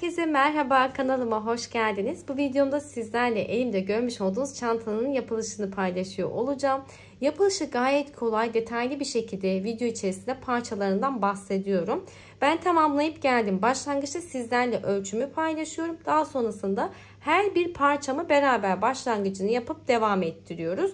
Herkese merhaba, kanalıma hoş geldiniz. Bu videomda sizlerle elimde görmüş olduğunuz çantanın yapılışını paylaşıyor olacağım. Yapılışı gayet kolay, detaylı bir şekilde video içerisinde parçalarından bahsediyorum. Ben tamamlayıp geldim. Başlangıçta sizlerle ölçümü paylaşıyorum. Daha sonrasında her bir parçamı beraber başlangıcını yapıp devam ettiriyoruz.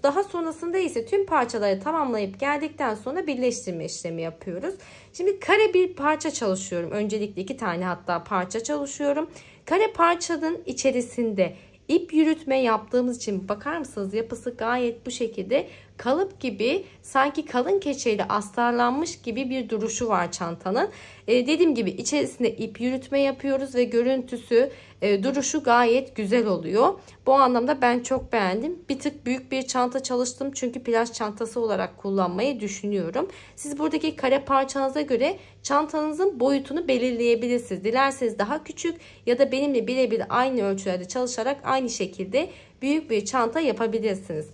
Daha sonrasında ise tüm parçaları tamamlayıp geldikten sonra birleştirme işlemi yapıyoruz. Şimdi kare bir parça çalışıyorum. Öncelikle 2 tane hatta parça çalışıyorum. Kare parçanın içerisinde ip yürütme yaptığımız için bakar mısınız, yapısı gayet bu şekilde kalıp gibi, sanki kalın keçeyle astarlanmış gibi bir duruşu var çantanın. Dediğim gibi içerisinde ip yürütme yapıyoruz ve görüntüsü, duruşu gayet güzel oluyor. Bu anlamda ben çok beğendim. Bir tık büyük bir çanta çalıştım çünkü plaj çantası olarak kullanmayı düşünüyorum. Siz buradaki kare parçanıza göre çantanızın boyutunu belirleyebilirsiniz. Dilerseniz daha küçük ya da benimle birebir aynı ölçülerde çalışarak aynı şekilde büyük bir çanta yapabilirsiniz.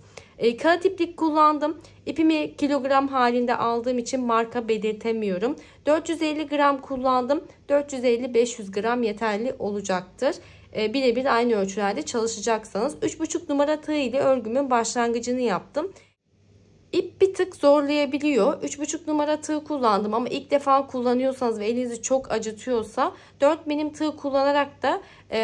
Kağıt iplik kullandım. İpimi kilogram halinde aldığım için marka belirtemiyorum. 450 gram kullandım. 450-500 gram yeterli olacaktır. Birebir aynı ölçülerde çalışacaksanız 3,5 numara tığ ile örgümün başlangıcını yaptım. İp bir tık zorlayabiliyor. 3,5 numara tığ kullandım ama ilk defa kullanıyorsanız ve elinizi çok acıtıyorsa 4 milim tığ kullanarak da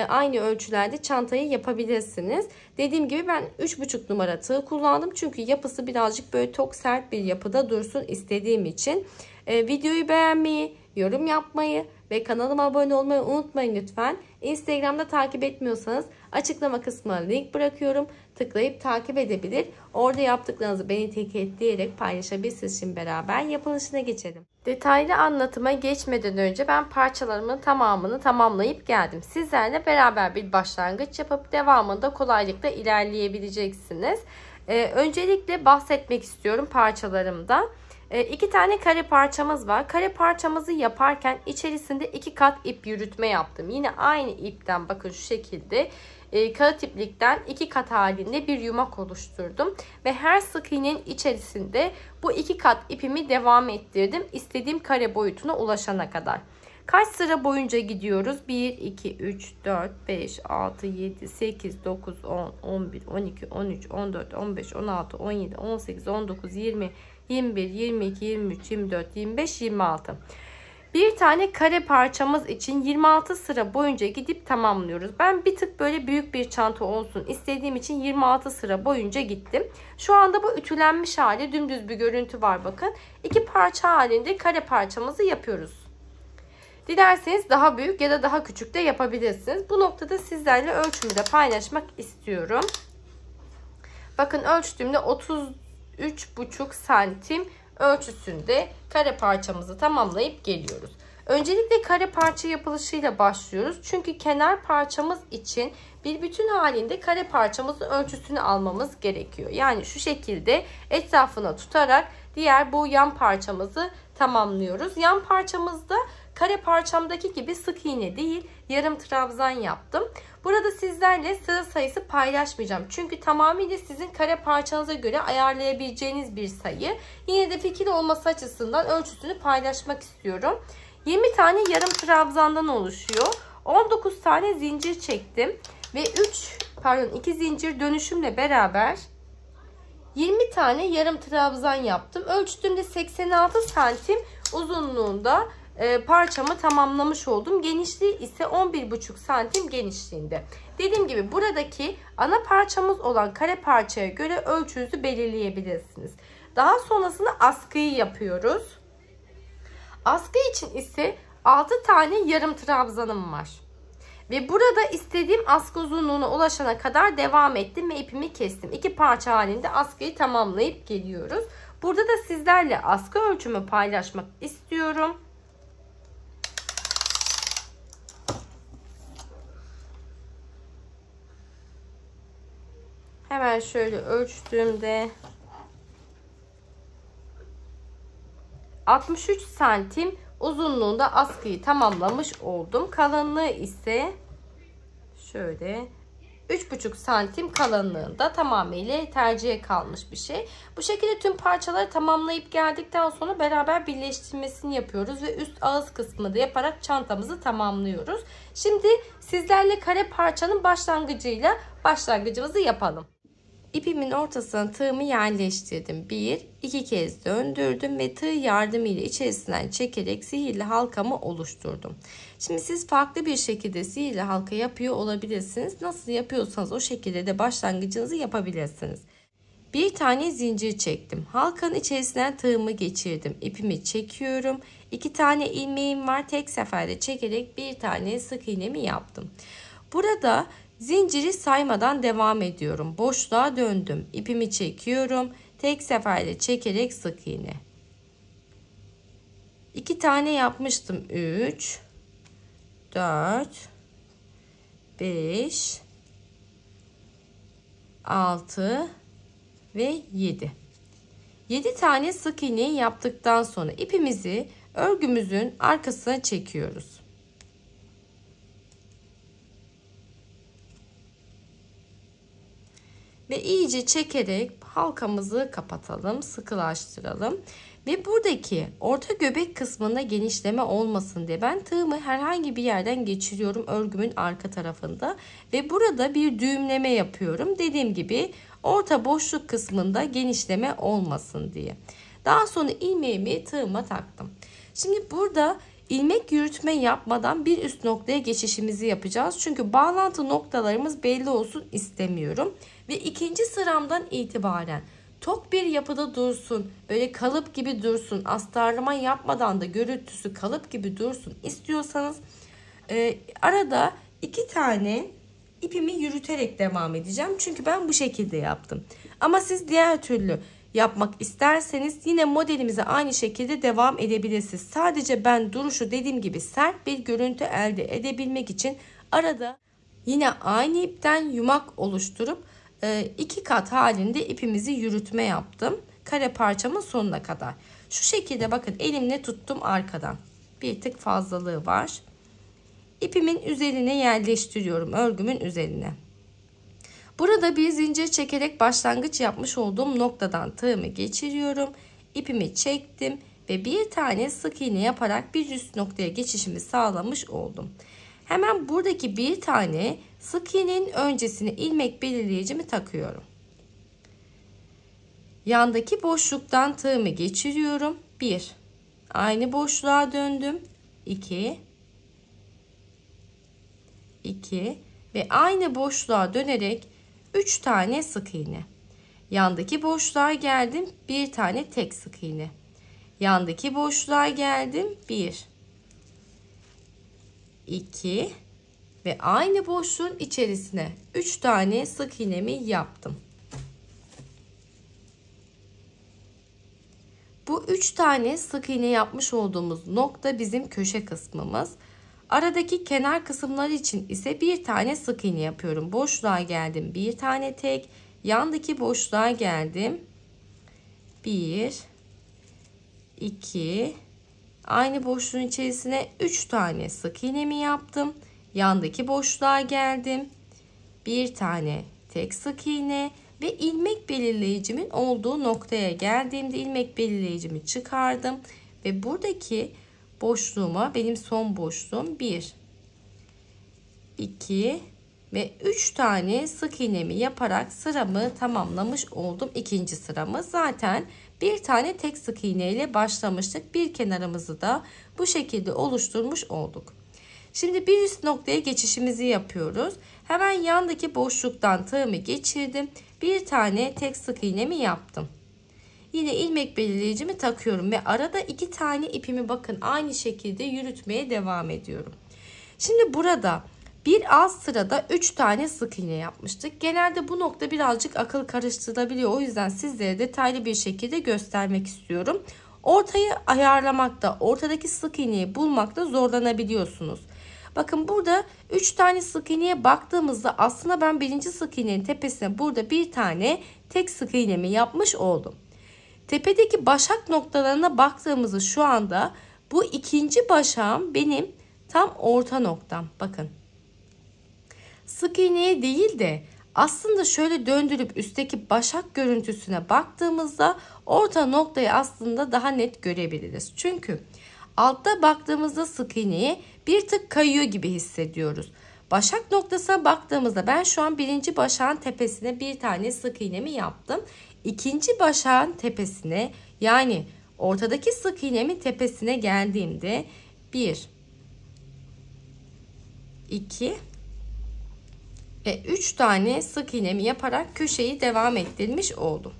aynı ölçülerde çantayı yapabilirsiniz. Dediğim gibi ben 3,5 numara tığ kullandım. Çünkü yapısı birazcık böyle tok, sert bir yapıda dursun istediğim için. Videoyu beğenmeyi, yorum yapmayı ve kanalıma abone olmayı unutmayın lütfen. Instagram'da takip etmiyorsanız açıklama kısmına link bırakıyorum. Tıklayıp takip edebilir. Orada yaptıklarınızı beni etiketleyerek paylaşabilirsiniz. Şimdi beraber yapılışına geçelim. Detaylı anlatıma geçmeden önce ben parçalarımın tamamını tamamlayıp geldim. Sizlerle beraber bir başlangıç yapıp devamında kolaylıkla ilerleyebileceksiniz. Öncelikle bahsetmek istiyorum parçalarımda. 2 tane kare parçamız var. Kare parçamızı yaparken içerisinde 2 kat ip yürütme yaptım. Yine aynı ipten bakın şu şekilde kağıt iplikten 2 kat halinde bir yumak oluşturdum. Ve her sık iğnenin içerisinde bu 2 kat ipimi devam ettirdim. İstediğim kare boyutuna ulaşana kadar. Kaç sıra boyunca gidiyoruz? 1, 2, 3, 4, 5, 6, 7, 8, 9, 10, 11, 12, 13, 14, 15, 16, 17, 18, 19, 20, 21, 22, 23, 24, 25, 26. Bir tane kare parçamız için 26 sıra boyunca gidip tamamlıyoruz. Ben bir tık böyle büyük bir çanta olsun istediğim için 26 sıra boyunca gittim. Şu anda bu ütülenmiş hali, dümdüz bir görüntü var bakın. 2 parça halinde kare parçamızı yapıyoruz. Dilerseniz daha büyük ya da daha küçük de yapabilirsiniz. Bu noktada sizlerle ölçümü de paylaşmak istiyorum. Bakın ölçtüğümde 33,5 santim ölçüsünde kare parçamızı tamamlayıp geliyoruz. Öncelikle kare parça yapılışıyla başlıyoruz. Çünkü kenar parçamız için bir bütün halinde kare parçamızın ölçüsünü almamız gerekiyor. Yani şu şekilde etrafına tutarak diğer bu yan parçamızı tamamlıyoruz. Yan parçamızda kare parçamdaki gibi sık iğne değil, yarım trabzan yaptım. Burada sizlerle sıra sayısı paylaşmayacağım. Çünkü tamamıyla sizin kare parçanıza göre ayarlayabileceğiniz bir sayı. Yine de fikir olması açısından ölçüsünü paylaşmak istiyorum. 20 tane yarım trabzandan oluşuyor. 19 tane zincir çektim. Ve 2 zincir dönüşümle beraber 20 tane yarım trabzan yaptım. Ölçtüğümde 86 santim uzunluğunda parçamı tamamlamış oldum. Genişliği ise 11,5 santim genişliğinde. Dediğim gibi buradaki ana parçamız olan kare parçaya göre ölçünüzü belirleyebilirsiniz. Daha sonrasında askıyı yapıyoruz. Askı için ise 6 tane yarım trabzanım var. Ve burada istediğim askı uzunluğuna ulaşana kadar devam ettim ve ipimi kestim. 2 parça halinde askıyı tamamlayıp geliyoruz. Burada da sizlerle askı ölçümü paylaşmak istiyorum. Hemen şöyle ölçtüğümde 63 santim uzunluğunda askıyı tamamlamış oldum. Kalınlığı ise şöyle 3,5 santim kalınlığında, tamamıyla tercihe kalmış bir şey. Bu şekilde tüm parçaları tamamlayıp geldikten sonra beraber birleştirmesini yapıyoruz ve üst ağız kısmını da yaparak çantamızı tamamlıyoruz. Şimdi sizlerle kare parçanın başlangıcımızı yapalım. İpimin ortasına tığımı yerleştirdim. 1-2 kez döndürdüm ve tığ yardımıyla içerisinden çekerek sihirli halkamı oluşturdum. Şimdi siz farklı bir şekilde sihirli halka yapıyor olabilirsiniz. Nasıl yapıyorsanız o şekilde de başlangıcınızı yapabilirsiniz. Bir tane zincir çektim. Halkanın içerisinden tığımı geçirdim. İpimi çekiyorum. 2 tane ilmeğim var. Tek seferde çekerek bir tane sık iğnemi yaptım. Burada zinciri saymadan devam ediyorum. Boşluğa döndüm. İpimi çekiyorum. Tek seferde çekerek sık iğne. 2 tane yapmıştım. 3, 4, 5, 6 ve 7. 7 tane sık iğneyi yaptıktan sonra ipimizi örgümüzün arkasına çekiyoruz. Ve iyice çekerek halkamızı kapatalım, sıkılaştıralım. Ve buradaki orta göbek kısmında genişleme olmasın diye ben tığımı herhangi bir yerden geçiriyorum örgümün arka tarafında. Ve burada bir düğümleme yapıyorum. Dediğim gibi orta boşluk kısmında genişleme olmasın diye. Daha sonra ilmeğimi tığıma taktım. Şimdi burada ilmek yürütme yapmadan bir üst noktaya geçişimizi yapacağız. Çünkü bağlantı noktalarımız belli olsun istemiyorum. Ve ikinci sıramdan itibaren tok bir yapıda dursun, böyle kalıp gibi dursun, astarlama yapmadan da görüntüsü kalıp gibi dursun istiyorsanız arada 2 tane ipimi yürüterek devam edeceğim. Çünkü ben bu şekilde yaptım. Ama siz diğer türlü yapmak isterseniz yine modelimize aynı şekilde devam edebilirsiniz. Sadece ben duruşu dediğim gibi sert bir görüntü elde edebilmek için arada yine aynı ipten yumak oluşturup 2 kat halinde ipimizi yürütme yaptım. Kare parçamın sonuna kadar. Şu şekilde bakın elimle tuttum arkadan. Bir tık fazlalığı var. İpimin üzerine yerleştiriyorum, örgümün üzerine. Burada bir zincir çekerek başlangıç yapmış olduğum noktadan tığımı geçiriyorum. İpimi çektim ve bir tane sık iğne yaparak bir üst noktaya geçişimi sağlamış oldum. Hemen buradaki bir tane sık iğnenin öncesine ilmek belirleyicimi takıyorum. Yandaki boşluktan tığımı geçiriyorum. 1. Aynı boşluğa döndüm. 2. 2 ve aynı boşluğa dönerek 3 tane sık iğne. Yandaki boşluğa geldim. Bir tane tek sık iğne. Yandaki boşluğa geldim. 1. 2 ve aynı boşluğun içerisine 3 tane sık iğnemi yaptım. Bu 3 tane sık iğne yapmış olduğumuz nokta bizim köşe kısmımız. Aradaki kenar kısımları için ise bir tane sık iğne yapıyorum. Boşluğa geldim. Bir tane tek. Yandaki boşluğa geldim. 1 2 aynı boşluğun içerisine 3 tane sık iğnemi yaptım. Yandaki boşluğa geldim. Bir tane tek sık iğne ve ilmek belirleyicimin olduğu noktaya geldiğimde ilmek belirleyicimi çıkardım ve buradaki boşluğuma, benim son boşluğum 1 2 ve 3 tane sık iğnemi yaparak sıramı tamamlamış oldum. İkinci sıramı zaten bir tane tek sık iğne ile başlamıştık. Bir kenarımızı da bu şekilde oluşturmuş olduk. Şimdi bir üst noktaya geçişimizi yapıyoruz. Hemen yandaki boşluktan tığımı geçirdim. Bir tane tek sık iğnemi yaptım. Yine ilmek belirleyicimi takıyorum ve arada 2 tane ipimi bakın aynı şekilde yürütmeye devam ediyorum. Şimdi burada bir alt sırada 3 tane sık iğne yapmıştık. Genelde bu nokta birazcık akıl karıştırabiliyor. O yüzden sizlere detaylı bir şekilde göstermek istiyorum. Ortayı ayarlamakta, ortadaki sık iğneyi bulmakta zorlanabiliyorsunuz. Bakın burada 3 tane sık iğneye baktığımızda aslında ben birinci sık iğnenin tepesine burada bir tane tek sık iğnemi yapmış oldum. Tepedeki başak noktalarına baktığımızda şu anda bu ikinci başağım benim tam orta noktam. Bakın. Sık iğneye değil de aslında şöyle döndürüp üstteki başak görüntüsüne baktığımızda orta noktayı aslında daha net görebiliriz. Çünkü altta baktığımızda sık iğneyi bir tık kayıyor gibi hissediyoruz. Başak noktasına baktığımızda ben şu an birinci başağın tepesine bir tane sık iğnemi yaptım. İkinci başağın tepesine, yani ortadaki sık iğnemin tepesine geldiğimde 1, 2 ve 3 tane sık iğnemi yaparak köşeyi devam ettirmiş oldum.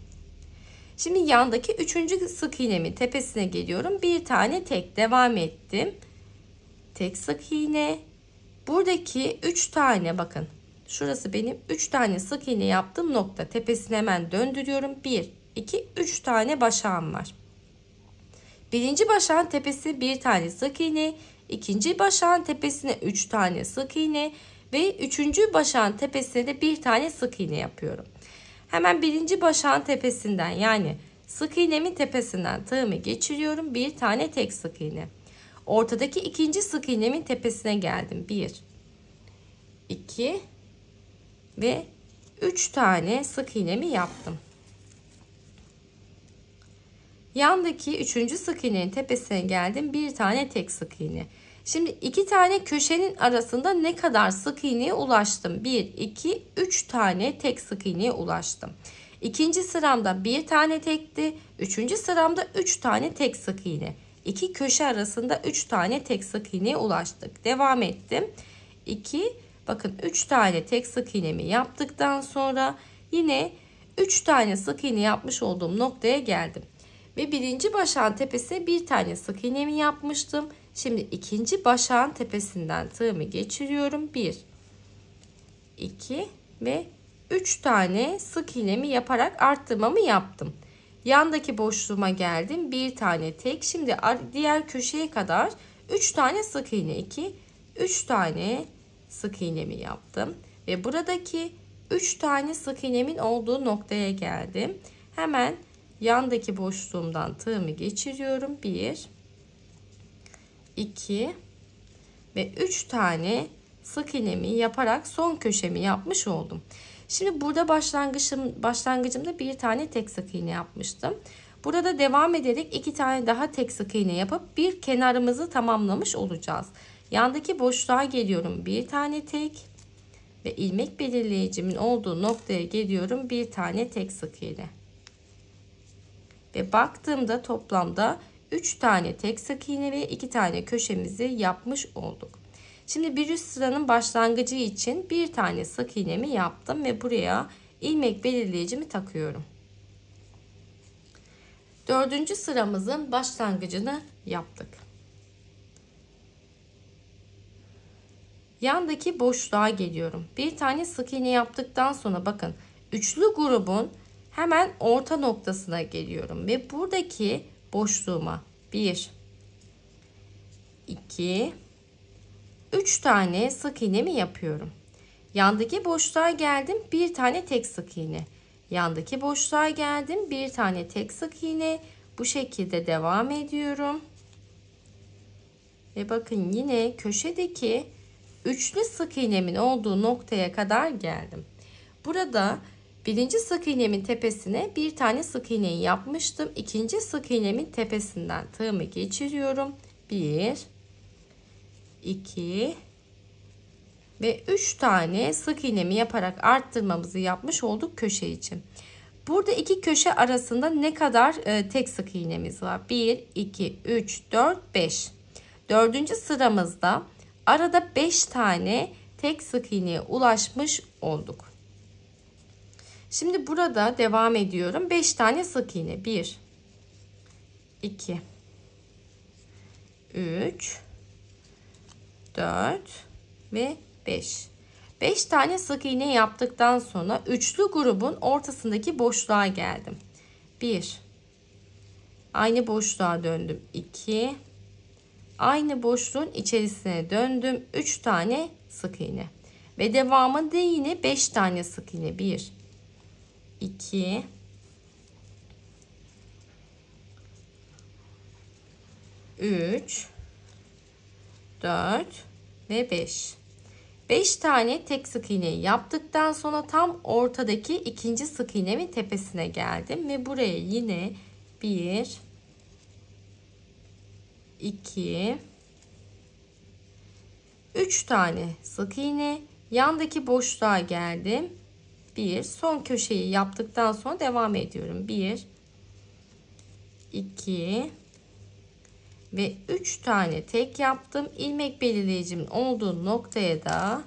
Şimdi yandaki 3. sık iğnemin tepesine geliyorum. Bir tane tek devam ettim. Tek sık iğne. Buradaki 3 tane, bakın şurası benim 3 tane sık iğne yaptığım nokta. Tepesine hemen döndürüyorum. 1, 2, 3 tane başağım var. Birinci başağın tepesi bir tane sık iğne. İkinci başağın tepesine 3 tane sık iğne. Ve üçüncü başağın tepesine de bir tane sık iğne yapıyorum. Hemen birinci başağın tepesinden, yani sık iğnemin tepesinden tığımı geçiriyorum. Bir tane tek sık iğne. Ortadaki ikinci sık iğnemin tepesine geldim. 1, 2 ve 3 tane sık iğnemi yaptım. Yandaki 3. sık iğnenin tepesine geldim. Bir tane tek sık iğne. Şimdi 2 tane köşenin arasında ne kadar sık iğneye ulaştım? 1, 2, 3 tane tek sık iğneye ulaştım. İkinci sıramda bir tane tekti. Üçüncü sıramda 3 tane tek sık iğne. 2 köşe arasında 3 tane tek sık iğneye ulaştık. Devam ettim. 2, bakın 3 tane tek sık iğnemi yaptıktan sonra yine 3 tane sık iğne yapmış olduğum noktaya geldim. Ve birinci başağın tepesine bir tane sık iğnemi yapmıştım. Şimdi ikinci başağın tepesinden tığımı geçiriyorum. 1, 2 ve 3 tane sık iğnemi yaparak arttırmamı yaptım. Yandaki boşluğuma geldim. Bir tane tek. Şimdi diğer köşeye kadar 3 tane sık iğne. 2, 3 tane sık iğnemi yaptım. Ve buradaki 3 tane sık iğnemin olduğu noktaya geldim. Hemen yandaki boşluğumdan tığımı geçiriyorum. 1, 2 ve 3 tane sık iğnemi yaparak son köşemi yapmış oldum. Şimdi burada başlangıcımda bir tane tek sık iğne yapmıştım. Burada devam ederek 2 tane daha tek sık iğne yapıp bir kenarımızı tamamlamış olacağız. Yandaki boşluğa geliyorum. Bir tane tek ve ilmek belirleyicimin olduğu noktaya geliyorum. Bir tane tek sık iğne. Ve baktığımda toplamda 3 tane tek sık iğne ve 2 tane köşemizi yapmış olduk. Şimdi bir üst sıranın başlangıcı için bir tane sık iğnemi yaptım ve buraya ilmek belirleyicimi takıyorum. 4. sıramızın başlangıcını yaptık. Yandaki boşluğa geliyorum. Bir tane sık iğne yaptıktan sonra bakın üçlü grubun hemen orta noktasına geliyorum ve buradaki boşluğuma 1, 2, 3 tane sık iğnemi yapıyorum. Yandaki boşluğa geldim. Bir tane tek sık iğne. Yandaki boşluğa geldim. Bir tane tek sık iğne. Bu şekilde devam ediyorum. Ve bakın yine köşedeki üçlü sık iğnemin olduğu noktaya kadar geldim. Burada birinci sık iğnemin tepesine bir tane sık iğneyi yapmıştım. İkinci sık iğnemin tepesinden tığımı geçiriyorum. 1, 2 ve 3 tane sık iğnemi yaparak arttırmamızı yapmış olduk köşe için. Burada iki köşe arasında ne kadar tek sık iğnemiz var? 1, 2, 3, 4, 5. 4. sıramızda arada 5 tane tek sık iğneye ulaşmış olduk. Şimdi burada devam ediyorum. 5 tane sık iğne. 1, 2, 3, 4 ve 5. 5 tane sık iğne yaptıktan sonra üçlü grubun ortasındaki boşluğa geldim. 1, aynı boşluğa döndüm. 2, aynı boşluğun içerisine döndüm. 3 tane sık iğne ve devamında yine 5 tane sık iğne. 1, 2, 3, 4 ve 5. 5 tane tek sık iğne yaptıktan sonra tam ortadaki ikinci sık iğnemin tepesine geldim ve buraya yine 1 2 3 tane sık iğne, yandaki boşluğa geldim. 1 son köşeyi yaptıktan sonra devam ediyorum. 1 2 ve 3 tane tek yaptım. İlmek belirleyicimin olduğu noktaya da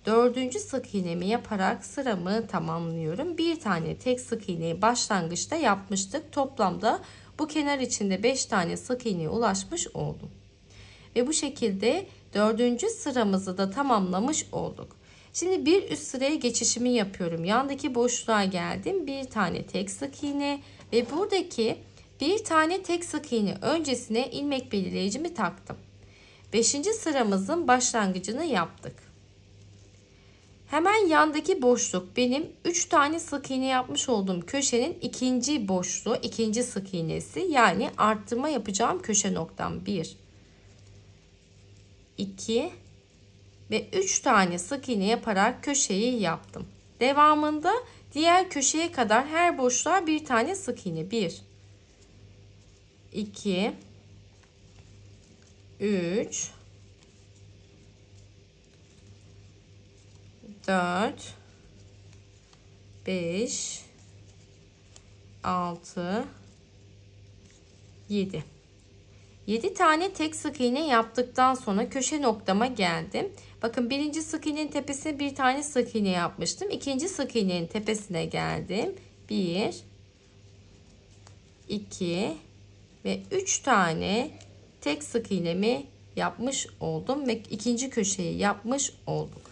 4. sık iğnemi yaparak sıramı tamamlıyorum. Bir tane tek sık iğneyi başlangıçta yapmıştık. Toplamda bu kenar içinde 5 tane sık iğneye ulaşmış oldum. Ve bu şekilde 4. sıramızı da tamamlamış olduk. Şimdi bir üst sıraya geçişimi yapıyorum. Yandaki boşluğa geldim. Bir tane tek sık iğne ve buradaki bir tane tek sık iğne öncesine ilmek belirleyicimi taktım. 5. sıramızın başlangıcını yaptık. Hemen yandaki boşluk benim 3 tane sık iğne yapmış olduğum köşenin ikinci boşluğu, ikinci sık iğnesi, yani arttırma yapacağım köşe noktam. 1 2 ve 3 tane sık iğne yaparak köşeyi yaptım. Devamında diğer köşeye kadar her boşluğa bir tane sık iğne. 1 2 3 4 5 6 7 7 tane tek sık iğne yaptıktan sonra köşe noktama geldim. Bakın birinci sık iğnenin tepesine bir tane sık iğne yapmıştım. İkinci sık iğnenin tepesine geldim. 1 2 ve 3 tane tek sık iğnemi yapmış oldum ve ikinci köşeyi yapmış olduk.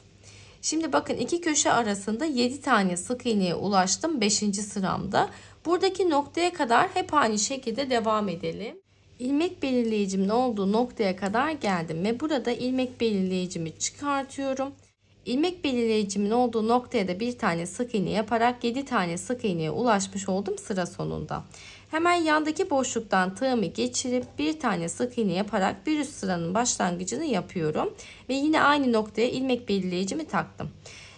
Şimdi bakın iki köşe arasında 7 tane sık iğneye ulaştım 5. sıramda. Buradaki noktaya kadar hep aynı şekilde devam edelim. İlmek belirleyicimin olduğu noktaya kadar geldim ve burada ilmek belirleyicimi çıkartıyorum. İlmek belirleyicimin olduğu noktaya da bir tane sık iğne yaparak 7 tane sık iğneye ulaşmış oldum sıra sonunda. Hemen yandaki boşluktan tığımı geçirip bir tane sık iğne yaparak bir üst sıranın başlangıcını yapıyorum. Ve yine aynı noktaya ilmek belirleyicimi taktım.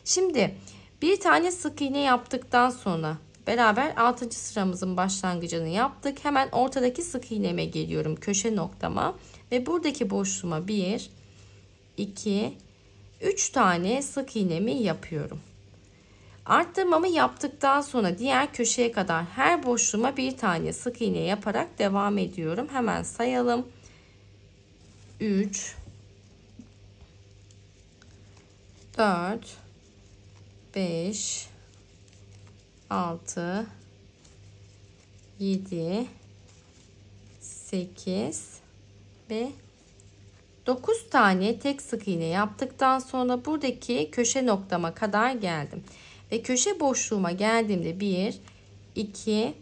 Şimdi bir tane sık iğne yaptıktan sonra beraber 6. sıramızın başlangıcını yaptık. Hemen ortadaki sık iğneme geliyorum, köşe noktama. Ve buradaki boşluğuma 1, 2, 3 tane sık iğnemi yapıyorum. Arttırmamı yaptıktan sonra diğer köşeye kadar her boşluğuma bir tane sık iğne yaparak devam ediyorum. Hemen sayalım. 3 4 5 6 7 8 ve 9 tane tek sık iğne yaptıktan sonra buradaki köşe noktama kadar geldim. Ve köşe boşluğuma geldiğimde 1, 2,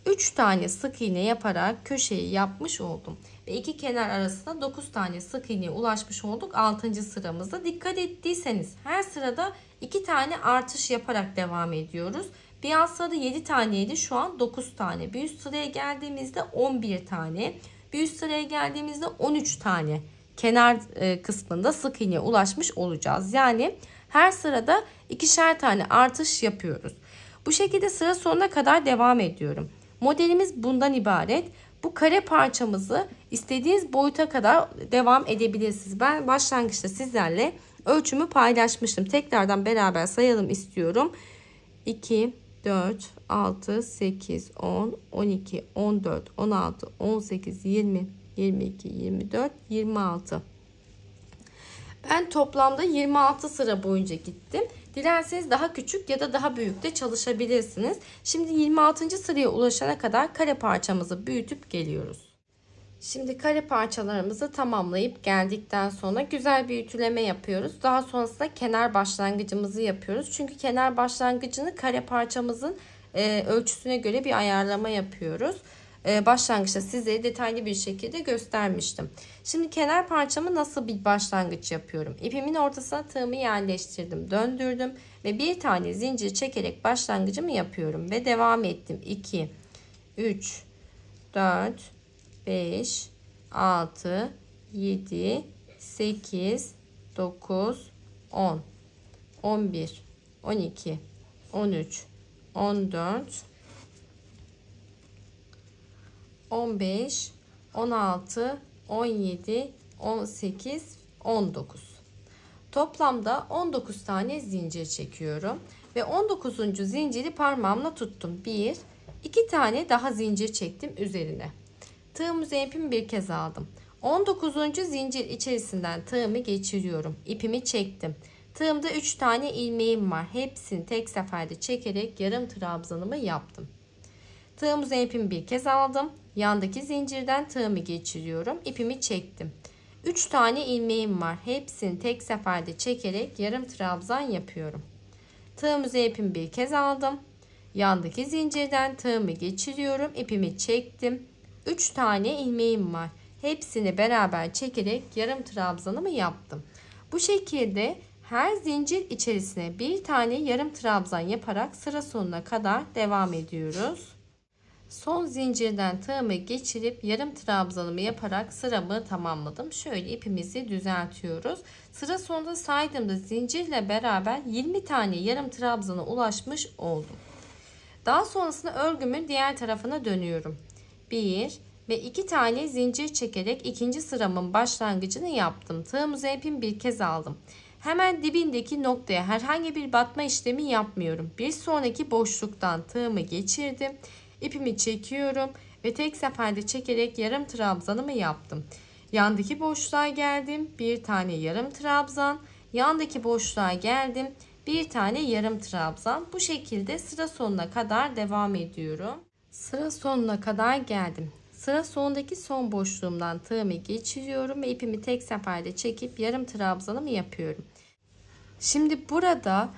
3 tane sık iğne yaparak köşeyi yapmış oldum. Ve iki kenar arasında 9 tane sık iğneye ulaşmış olduk 6. sıramızda. Dikkat ettiyseniz her sırada 2 tane artış yaparak devam ediyoruz. Bir alt sırada 7 taneydi, şu an 9 tane. Bir üst sıraya geldiğimizde 11 tane. Bir üst sıraya geldiğimizde 13 tane kenar kısmında sık iğneye ulaşmış olacağız. Yani her sırada 2'şer tane artış yapıyoruz. Bu şekilde sıra sonuna kadar devam ediyorum. Modelimiz bundan ibaret. Bu kare parçamızı istediğiniz boyuta kadar devam edebilirsiniz. Ben başlangıçta sizlerle ölçümü paylaşmıştım. Tekrardan beraber sayalım istiyorum. 2, 4, 6, 8, 10, 12, 14, 16, 18, 20, 22, 24, 26. Ben toplamda 26 sıra boyunca gittim. Dilerseniz daha küçük ya da daha büyük de çalışabilirsiniz. Şimdi 26. sıraya ulaşana kadar kare parçamızı büyütüp geliyoruz. Şimdi kare parçalarımızı tamamlayıp geldikten sonra güzel bir ütüleme yapıyoruz. Daha sonrasında kenar başlangıcımızı yapıyoruz. Çünkü kenar başlangıcını kare parçamızın ölçüsüne göre bir ayarlama yapıyoruz. Başlangıçta sizlere detaylı bir şekilde göstermiştim. Şimdi kenar parçamı nasıl bir başlangıç yapıyorum? İpimin ortasına tığımı yerleştirdim, döndürdüm ve bir tane zincir çekerek başlangıcımı yapıyorum ve devam ettim. 2, 3, 4, 5, 6, 7, 8, 9, 10, 11, 12, 13, 14, 15, 16, 17, 18, 19. Toplamda 19 tane zincir çekiyorum ve 19. zinciri parmağımla tuttum. 1, 2 tane daha zincir çektim üzerine. Tığımı ipimi bir kez aldım. 19. zincir içerisinden tığımı geçiriyorum. İpimi çektim. Tığımda 3 tane ilmeğim var. Hepsini tek seferde çekerek yarım trabzanımı yaptım. Tığımı ipimi bir kez aldım. Yandaki zincirden tığımı geçiriyorum. İpimi çektim. 3 tane ilmeğim var. Hepsini tek seferde çekerek yarım trabzan yapıyorum. Tığımı ipimi bir kez aldım. Yandaki zincirden tığımı geçiriyorum. İpimi çektim. 3 tane ilmeğim var. Hepsini beraber çekerek yarım trabzanımı yaptım. Bu şekilde her zincir içerisine bir tane yarım trabzan yaparak sıra sonuna kadar devam ediyoruz. Son zincirden tığımı geçirip yarım trabzanımı yaparak sıramı tamamladım. Şöyle ipimizi düzeltiyoruz. Sıra sonunda saydığımda zincirle beraber 20 tane yarım trabzana ulaşmış oldum. Daha sonrasında örgümün diğer tarafına dönüyorum. 1 ve 2 tane zincir çekerek ikinci sıramın başlangıcını yaptım. Tığımı ipimi bir kez aldım. Hemen dibindeki noktaya herhangi bir batma işlemi yapmıyorum. Bir sonraki boşluktan tığımı geçirdim. İpimi çekiyorum ve tek seferde çekerek yarım trabzanımı yaptım. Yandaki boşluğa geldim. Bir tane yarım trabzan. Yandaki boşluğa geldim. Bir tane yarım trabzan. Bu şekilde sıra sonuna kadar devam ediyorum. Sıra sonuna kadar geldim. Sıra sonundaki son boşluğumdan tığımı geçiriyorum ve ipimi tek seferde çekip yarım trabzanımı yapıyorum. Şimdi burada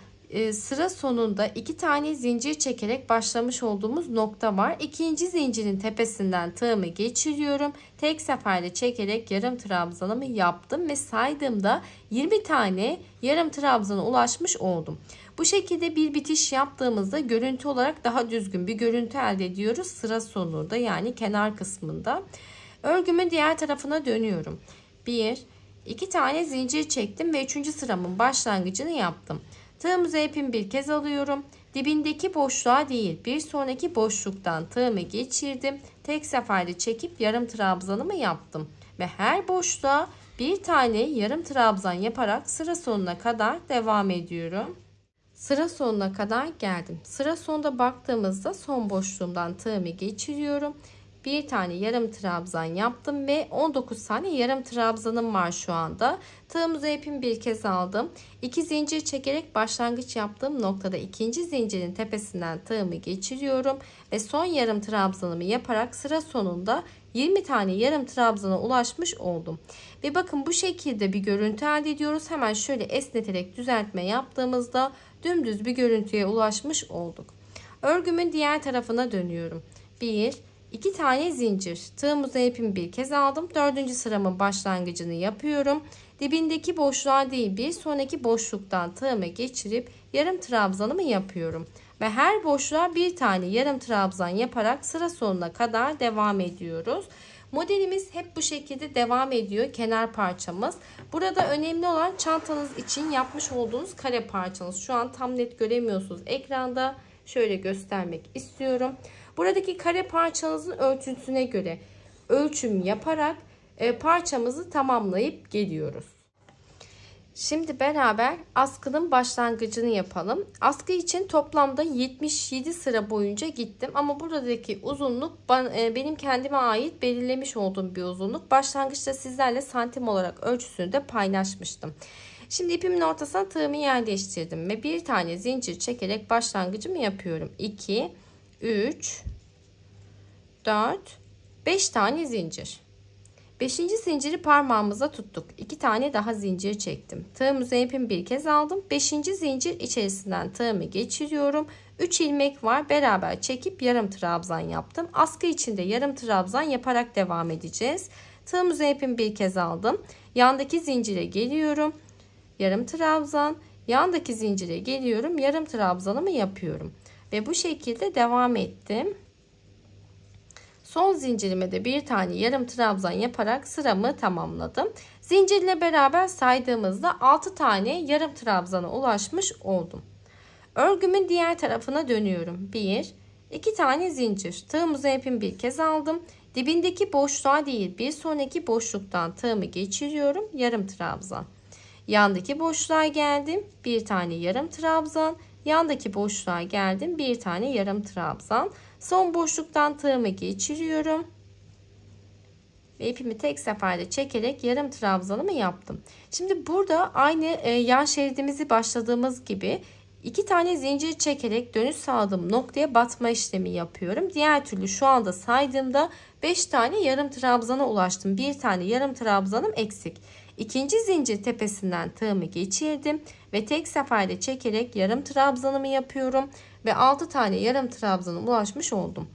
sıra sonunda 2 tane zincir çekerek başlamış olduğumuz nokta var. İkinci zincirin tepesinden tığımı geçiriyorum. Tek seferde çekerek yarım trabzanımı yaptım ve saydığımda 20 tane yarım trabzana ulaşmış oldum. Bu şekilde bir bitiş yaptığımızda görüntü olarak daha düzgün bir görüntü elde ediyoruz sıra sonunda, yani kenar kısmında. Örgümün diğer tarafına dönüyorum. 1, 2 tane zincir çektim ve 3. sıramın başlangıcını yaptım. Tığımı ipimi bir kez alıyorum. Dibindeki boşluğa değil, bir sonraki boşluktan tığımı geçirdim. Tek seferde çekip yarım trabzanımı yaptım ve her boşluğa bir tane yarım trabzan yaparak sıra sonuna kadar devam ediyorum. Sıra sonuna kadar geldim. Sıra sonunda baktığımızda son boşluğumdan tığımı geçiriyorum. Bir tane yarım trabzan yaptım ve 19 tane yarım trabzanım var şu anda. Tığımı ipimi bir kez aldım. 2 zincir çekerek başlangıç yaptığım noktada ikinci zincirin tepesinden tığımı geçiriyorum ve son yarım trabzanımı yaparak sıra sonunda 20 tane yarım trabzana ulaşmış oldum. Ve bakın bu şekilde bir görüntü elde ediyoruz. Hemen şöyle esneterek düzeltme yaptığımızda dümdüz bir görüntüye ulaşmış olduk. Örgümün diğer tarafına dönüyorum. 1, 2 tane zincir. Tığımı ipimi bir kez aldım. 4. sıramın başlangıcını yapıyorum. Dibindeki boşluğa değil, bir sonraki boşluktan tığımı geçirip yarım trabzanımı yapıyorum. Ve her boşluğa bir tane yarım trabzan yaparak sıra sonuna kadar devam ediyoruz. Modelimiz hep bu şekilde devam ediyor, kenar parçamız. Burada önemli olan çantanız için yapmış olduğunuz kare parçanız. Şu an tam net göremiyorsunuz ekranda. Şöyle göstermek istiyorum. Buradaki kare parçanızın ölçüsüne göre ölçüm yaparak parçamızı tamamlayıp geliyoruz. Şimdi beraber askının başlangıcını yapalım. Askı için toplamda 77 sıra boyunca gittim. Ama buradaki uzunluk benim kendime ait belirlemiş olduğum bir uzunluk. Başlangıçta sizlerle santim olarak ölçüsünü de paylaşmıştım. Şimdi ipimin ortasına tığımı yerleştirdim ve bir tane zincir çekerek başlangıcımı yapıyorum. 2, 3, 4, 5 tane zincir. 5. zinciri parmağımıza tuttuk. 2 tane daha zincir çektim. Tığımı ipimi bir kez aldım. 5. zincir içerisinden tığımı geçiriyorum. 3 ilmek var. Beraber çekip yarım trabzan yaptım. Askı içinde yarım trabzan yaparak devam edeceğiz. Tığımı ipimi bir kez aldım. Yandaki zincire geliyorum. Yarım trabzan. Yandaki zincire geliyorum. Yarım trabzanımı yapıyorum. Ve bu şekilde devam ettim. Son zincirime de bir tane yarım trabzan yaparak sıramı tamamladım. Zincirle beraber saydığımızda 6 tane yarım trabzana ulaşmış oldum. Örgümün diğer tarafına dönüyorum. 1, 2 tane zincir. Tığımızı ipimi bir kez aldım. Dibindeki boşluğa değil, bir sonraki boşluktan tığımı geçiriyorum. Yarım trabzan. Yandaki boşluğa geldim. Bir tane yarım trabzan. Yandaki boşluğa geldim. Bir tane yarım trabzan. Son boşluktan tığımı geçiriyorum. Ve ipimi tek seferde çekerek yarım trabzanımı yaptım. Şimdi burada aynı yan şeridimizi başladığımız gibi 2 tane zincir çekerek dönüş sağladığım noktaya batma işlemi yapıyorum. Diğer türlü şu anda saydığımda 5 tane yarım trabzana ulaştım. Bir tane yarım trabzanım eksik. İkinci zincir tepesinden tığımı geçirdim ve tek seferde çekerek yarım trabzanımı yapıyorum ve 6 tane yarım trabzana ulaşmış oldum.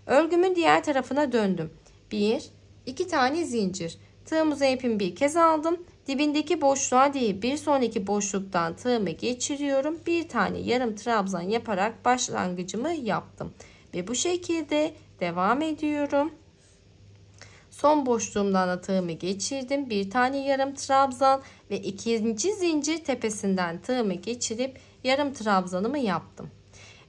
Örgümün diğer tarafına döndüm. 1, 2 tane zincir. Tığımıza ipimi bir kez aldım. Dibindeki boşluğa değil, bir sonraki boşluktan tığımı geçiriyorum. Bir tane yarım trabzan yaparak başlangıcımı yaptım. Ve bu şekilde devam ediyorum. Son boşluğumdan da tığımı geçirdim. Bir tane yarım trabzan ve ikinci zincir tepesinden tığımı geçirip yarım trabzanımı yaptım.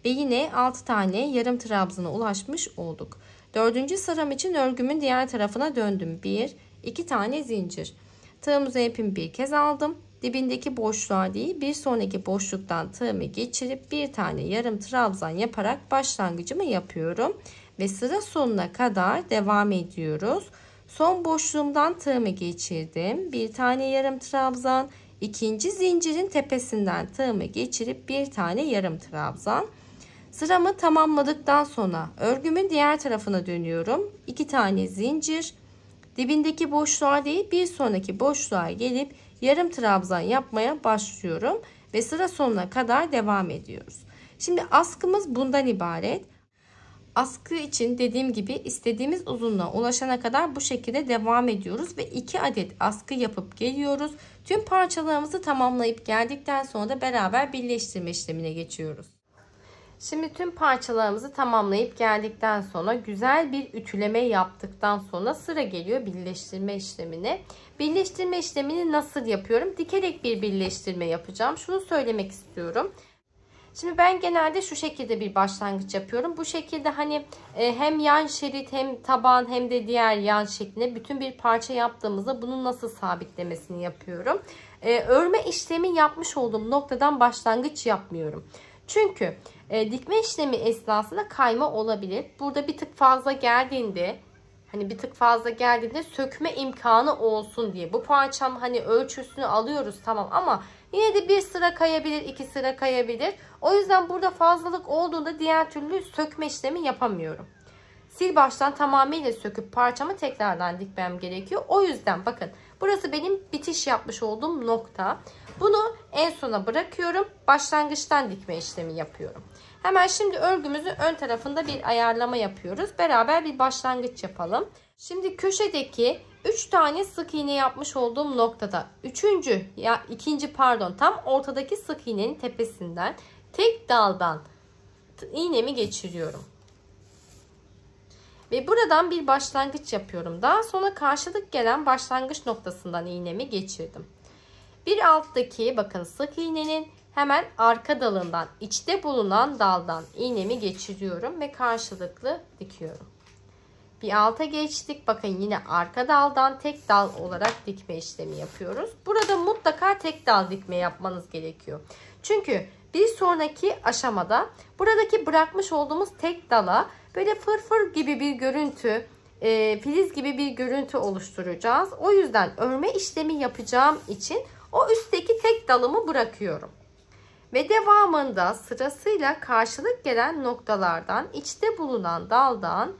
Ve yine 6 tane yarım trabzana ulaşmış olduk. 4. sıram için örgümün diğer tarafına döndüm. 1, 2 tane zincir. Tığımıza ipimi bir kez aldım. Dibindeki boşluğa değil, bir sonraki boşluktan tığımı geçirip bir tane yarım trabzan yaparak başlangıcımı yapıyorum. Ve sıra sonuna kadar devam ediyoruz. Son boşluğumdan tığımı geçirdim. Bir tane yarım trabzan. İkinci zincirin tepesinden tığımı geçirip bir tane yarım trabzan. Sıramı tamamladıktan sonra örgümün diğer tarafına dönüyorum. 2 tane zincir. Dibindeki boşluğa değil, bir sonraki boşluğa gelip yarım trabzan yapmaya başlıyorum ve sıra sonuna kadar devam ediyoruz. Şimdi askımız bundan ibaret. Askı için dediğim gibi istediğimiz uzunluğa ulaşana kadar bu şekilde devam ediyoruz ve 2 adet askı yapıp geliyoruz. Tüm parçalarımızı tamamlayıp geldikten sonra da beraber birleştirme işlemine geçiyoruz. Şimdi tüm parçalarımızı tamamlayıp geldikten sonra güzel bir ütüleme yaptıktan sonra sıra geliyor birleştirme işlemine. Birleştirme işlemini nasıl yapıyorum? Dikerek bir birleştirme yapacağım. Şunu söylemek istiyorum. Şimdi ben genelde şu şekilde bir başlangıç yapıyorum. Bu şekilde hani hem yan şerit hem taban hem de diğer yan şeklinde bütün bir parça yaptığımızda bunun nasıl sabitlemesini yapıyorum. Örme işlemi yapmış olduğum noktadan başlangıç yapmıyorum. Çünkü dikme işlemi esnasında kayma olabilir. Burada bir tık fazla geldiğinde sökme imkanı olsun diye. Bu parçam hani ölçüsünü alıyoruz tamam ama yine de bir sıra kayabilir, 2 sıra kayabilir. O yüzden burada fazlalık olduğunda diğer türlü sökme işlemi yapamıyorum. Sil baştan tamamıyla söküp parçamı tekrardan dikmem gerekiyor. O yüzden bakın burası benim bitiş yapmış olduğum nokta. Bunu en sona bırakıyorum. Başlangıçtan dikme işlemi yapıyorum. Hemen şimdi örgümüzün ön tarafında bir ayarlama yapıyoruz. Beraber bir başlangıç yapalım. Şimdi köşedeki 3 tane sık iğne yapmış olduğum noktada tam ortadaki sık iğnenin tepesinden tek daldan iğnemi geçiriyorum. Ve buradan bir başlangıç yapıyorum. Daha sonra karşılık gelen başlangıç noktasından iğnemi geçirdim. Bir alttaki bakın sık iğnenin hemen arka dalından, içte bulunan daldan iğnemi geçiriyorum ve karşılıklı dikiyorum. Bir alta geçtik. Bakın yine arka daldan tek dal olarak dikme işlemi yapıyoruz. Burada mutlaka tek dal dikme yapmanız gerekiyor. Çünkü bir sonraki aşamada buradaki bırakmış olduğumuz tek dala böyle fırfır gibi bir görüntü, filiz gibi bir görüntü oluşturacağız. O yüzden örme işlemi yapacağım için o üstteki tek dalımı bırakıyorum. Ve devamında sırasıyla karşılık gelen noktalardan, içte bulunan daldan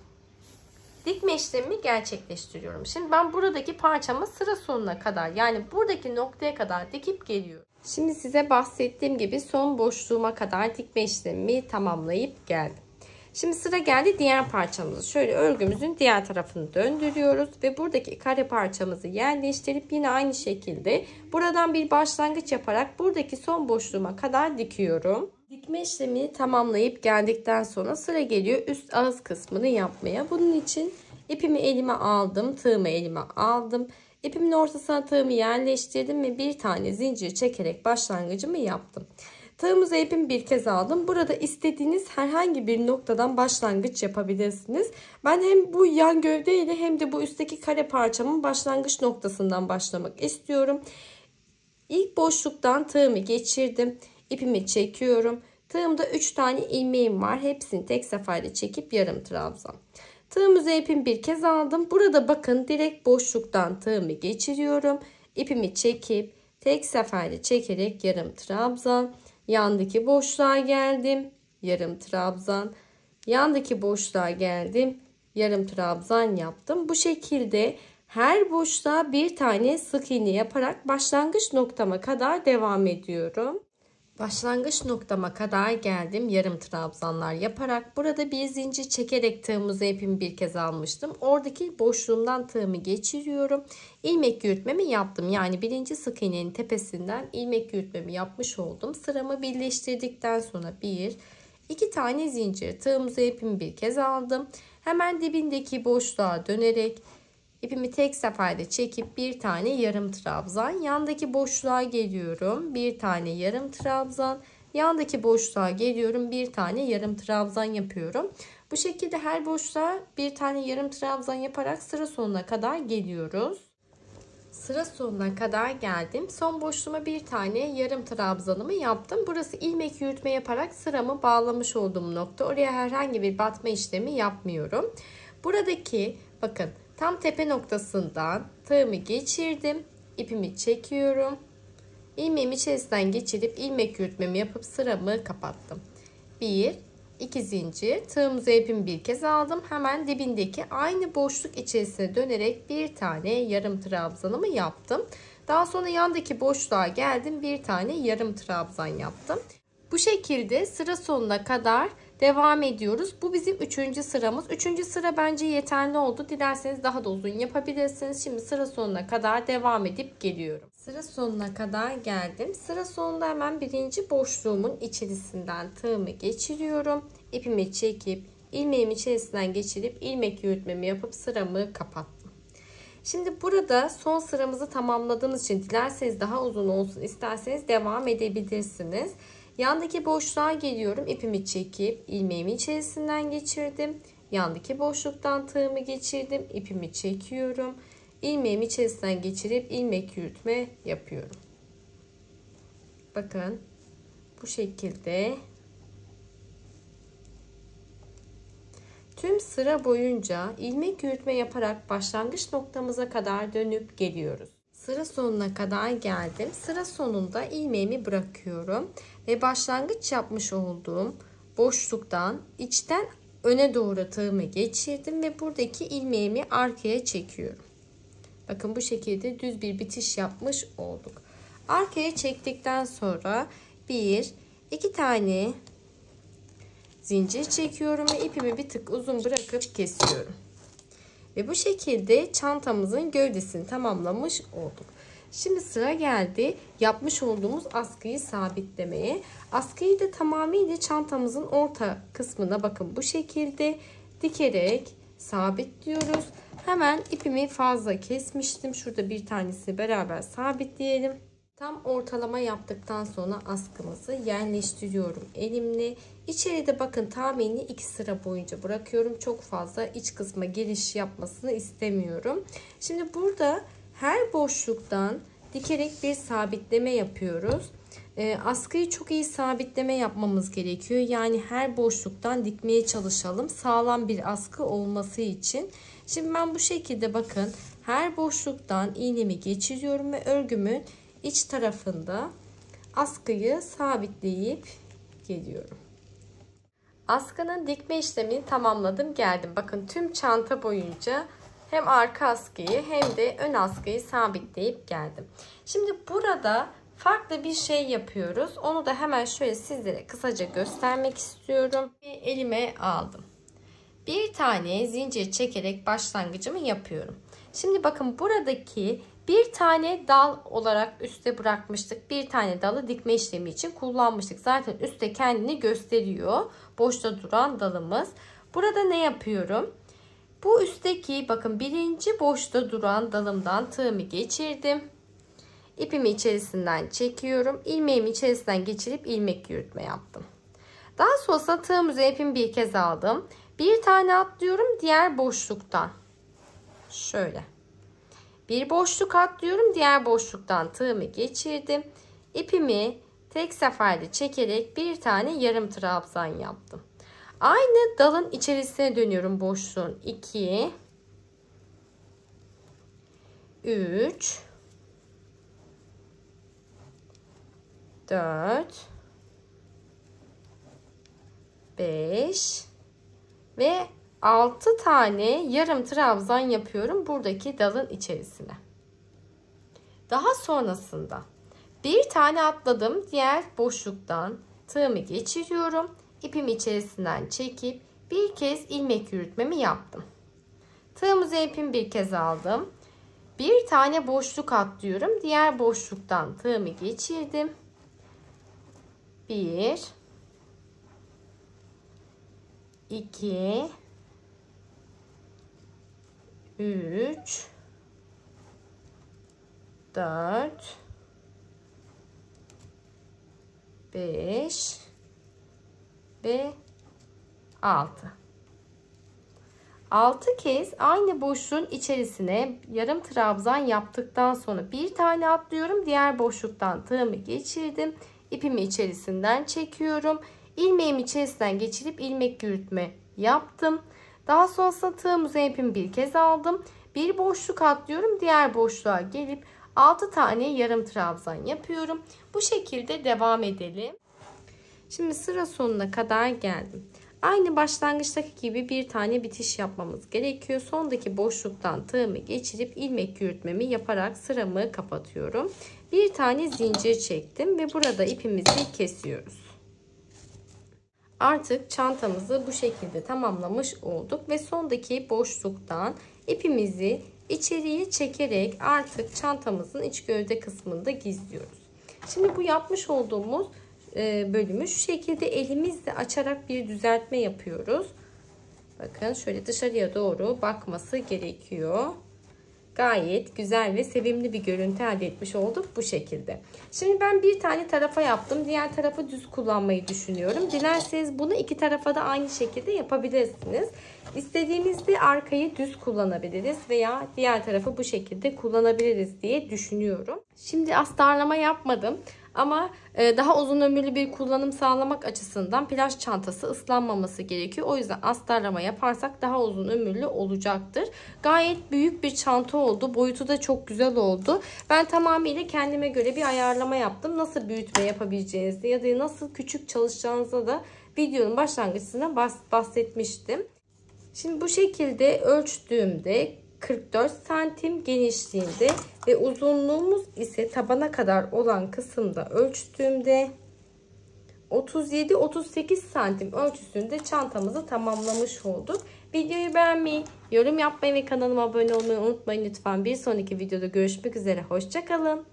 dikme işlemimi gerçekleştiriyorum. Şimdi ben buradaki parçamı sıra sonuna kadar, yani buradaki noktaya kadar dikip geliyorum. Şimdi size bahsettiğim gibi son boşluğuma kadar dikme işlemimi tamamlayıp geldim. Şimdi sıra geldi diğer parçamızı. Şöyle örgümüzün diğer tarafını döndürüyoruz ve buradaki kare parçamızı yerleştirip yine aynı şekilde buradan bir başlangıç yaparak buradaki son boşluğuma kadar dikiyorum. Dikme işlemini tamamlayıp geldikten sonra sıra geliyor üst ağız kısmını yapmaya. Bunun için ipimi elime aldım, tığımı elime aldım. İpimin ortasına tığımı yerleştirdim ve bir tane zincir çekerek başlangıcımı yaptım. Tığımıza ipimi bir kez aldım. Burada istediğiniz herhangi bir noktadan başlangıç yapabilirsiniz. Ben hem bu yan gövdeyle hem de bu üstteki kare parçamın başlangıç noktasından başlamak istiyorum. İlk boşluktan tığımı geçirdim. İpimi çekiyorum. Tığımda 3 tane ilmeğim var. Hepsini tek seferde çekip yarım trabzan. Tığımıza ipimi bir kez aldım. Burada bakın direkt boşluktan tığımı geçiriyorum. İpimi çekip tek seferde çekerek yarım trabzan. Yandaki boşluğa geldim. Yarım trabzan. Yandaki boşluğa geldim. Yarım trabzan yaptım. Bu şekilde her boşluğa bir tane sık iğne yaparak başlangıç noktama kadar devam ediyorum. Başlangıç noktama kadar geldim. Yarım trabzanlar yaparak burada bir zincir çekerek tığımıza ipimi bir kez almıştım. Oradaki boşluğumdan tığımı geçiriyorum. İlmek yürütmemi yaptım. Yani birinci sık iğnenin tepesinden ilmek yürütmemi yapmış oldum. Sıramı birleştirdikten sonra 2 tane zincir tığımıza ipimi bir kez aldım. Hemen dibindeki boşluğa dönerek İpimi tek seferde çekip bir tane yarım trabzan, yandaki boşluğa geliyorum, bir tane yarım trabzan, yandaki boşluğa geliyorum, bir tane yarım trabzan yapıyorum. Bu şekilde her boşluğa bir tane yarım trabzan yaparak sıra sonuna kadar geliyoruz. Sıra sonuna kadar geldim. Son boşluğuma bir tane yarım trabzanımı yaptım. Burası ilmek yürütme yaparak sıramı bağlamış olduğum nokta. Oraya herhangi bir batma işlemi yapmıyorum. Buradaki bakın tam tepe noktasından tığımı geçirdim. İpimi çekiyorum. İlmeğimi içerisinden geçirip ilmek yürütmemi yapıp sıramı kapattım. 2 zincir. Tığımıza ipimi bir kez aldım. Hemen dibindeki aynı boşluk içerisine dönerek bir tane yarım trabzanımı yaptım. Daha sonra yandaki boşluğa geldim. Bir tane yarım trabzan yaptım. Bu şekilde sıra sonuna kadar devam ediyoruz. Bu bizim 3. sıramız. 3. sıra bence yeterli oldu. Dilerseniz daha da uzun yapabilirsiniz. Şimdi sıra sonuna kadar devam edip geliyorum. Sıra sonuna kadar geldim. Sıra sonunda hemen birinci boşluğumun içerisinden tığımı geçiriyorum. İpimi çekip ilmeğimi içerisinden geçirip ilmek yürütmemi yapıp sıramı kapattım. Şimdi burada son sıramızı tamamladığımız için dilerseniz daha uzun olsun, isterseniz devam edebilirsiniz. Yandaki boşluğa geliyorum. İpimi çekip ilmeğimi içerisinden geçirdim. Yandaki boşluktan tığımı geçirdim. İpimi çekiyorum. İlmeğimi içerisinden geçirip ilmek yürütme yapıyorum. Bakın bu şekilde tüm sıra boyunca ilmek yürütme yaparak başlangıç noktamıza kadar dönüp geliyoruz. Sıra sonuna kadar geldim. Sıra sonunda ilmeğimi bırakıyorum ve başlangıç yapmış olduğum boşluktan içten öne doğru tığımı geçirdim ve buradaki ilmeğimi arkaya çekiyorum. Bakın bu şekilde düz bir bitiş yapmış olduk. Arkaya çektikten sonra 2 tane zincir çekiyorum ve ipimi bir tık uzun bırakıp kesiyorum. Ve bu şekilde çantamızın gövdesini tamamlamış olduk. Şimdi sıra geldi yapmış olduğumuz askıyı sabitlemeye. Askıyı da tamamıyla çantamızın orta kısmına bakın bu şekilde dikerek sabitliyoruz. Hemen ipimi fazla kesmiştim. Şurada bir tanesini beraber sabitleyelim. Tam ortalama yaptıktan sonra askımızı yerleştiriyorum elimle. İçeride bakın tahmini 2 sıra boyunca bırakıyorum. Çok fazla iç kısma giriş yapmasını istemiyorum. Şimdi burada her boşluktan dikerek bir sabitleme yapıyoruz. Askıyı çok iyi sabitleme yapmamız gerekiyor. Yani her boşluktan dikmeye çalışalım. Sağlam bir askı olması için. Şimdi ben bu şekilde bakın her boşluktan iğnemi geçiriyorum ve örgümün iç tarafında askıyı sabitleyip geliyorum. Askının dikme işlemini tamamladım geldim. Bakın tüm çanta boyunca hem arka askıyı hem de ön askıyı sabitleyip geldim. Şimdi burada farklı bir şey yapıyoruz. Onu da hemen şöyle sizlere kısaca göstermek istiyorum. Elime aldım. Bir tane zincir çekerek başlangıcımı yapıyorum. Şimdi bakın buradaki bir tane dal olarak üstte bırakmıştık. Bir tane dalı dikme işlemi için kullanmıştık. Zaten üstte kendini gösteriyor. Boşta duran dalımız. Burada ne yapıyorum? Bu üstteki bakın birinci boşta duran dalımdan tığımı geçirdim. İpimi içerisinden çekiyorum. İlmeğimi içerisinden geçirip ilmek yürütme yaptım. Daha sonra tığım üzerine ipimi bir kez aldım. Bir tane atlıyorum diğer boşluktan. Şöyle. Bir boşluk atlıyorum. Diğer boşluktan tığımı geçirdim. İpimi tek seferde çekerek bir tane yarım trabzan yaptım. Aynı dalın içerisine dönüyorum boşluğun. 2 3 4 5 ve 6 tane yarım trabzan yapıyorum buradaki dalın içerisine. Daha sonrasında bir tane atladım. Diğer boşluktan tığımı geçiriyorum. İpimi içerisinden çekip bir kez ilmek yürütmemi yaptım. Tığımızı ipimi bir kez aldım. Bir tane boşluk atlıyorum. Diğer boşluktan tığımı geçirdim. 1 2 3 4 5 ve 6. 6 kez aynı boşluğun içerisine yarım trabzan yaptıktan sonra bir tane atlıyorum. Diğer boşluktan tığımı geçirdim. İpimi içerisinden çekiyorum. İlmeğimi içerisinden geçirip ilmek yürütme yaptım. Daha sonrasında tığım üzerine ipimi bir kez aldım. Bir boşluk atlıyorum. Diğer boşluğa gelip 6 tane yarım trabzan yapıyorum. Bu şekilde devam edelim. Şimdi sıra sonuna kadar geldim. Aynı başlangıçtaki gibi bir tane bitiş yapmamız gerekiyor. Sondaki boşluktan tığımı geçirip ilmek yürütmemi yaparak sıramı kapatıyorum. Bir tane zincir çektim ve burada ipimizi kesiyoruz. Artık çantamızı bu şekilde tamamlamış olduk ve sondaki boşluktan ipimizi içeriye çekerek artık çantamızın iç gövde kısmında gizliyoruz. Şimdi bu yapmış olduğumuz bölümü şu şekilde elimizle açarak bir düzeltme yapıyoruz. Bakın şöyle dışarıya doğru bakması gerekiyor. Gayet güzel ve sevimli bir görüntü elde etmiş olduk bu şekilde. Şimdi ben bir tane tarafa yaptım. Diğer tarafı düz kullanmayı düşünüyorum. Dilerseniz bunu iki tarafa da aynı şekilde yapabilirsiniz. İstediğimizde arkayı düz kullanabiliriz veya diğer tarafı bu şekilde kullanabiliriz diye düşünüyorum. Şimdi astarlama yapmadım. Ama daha uzun ömürlü bir kullanım sağlamak açısından plaj çantası ıslanmaması gerekiyor. O yüzden astarlama yaparsak daha uzun ömürlü olacaktır. Gayet büyük bir çanta oldu. Boyutu da çok güzel oldu. Ben tamamıyla kendime göre bir ayarlama yaptım. Nasıl büyütme yapabileceğinizde ya da nasıl küçük çalışacağınızda da videonun başlangıcında bahsetmiştim. Şimdi bu şekilde ölçtüğümde 44 santim genişliğinde ve uzunluğumuz ise tabana kadar olan kısımda ölçtüğümde 37-38 santim ölçüsünde çantamızı tamamlamış olduk. Videoyu beğenmeyi, yorum yapmayı ve kanalıma abone olmayı unutmayın lütfen. Bir sonraki videoda görüşmek üzere. Hoşça kalın.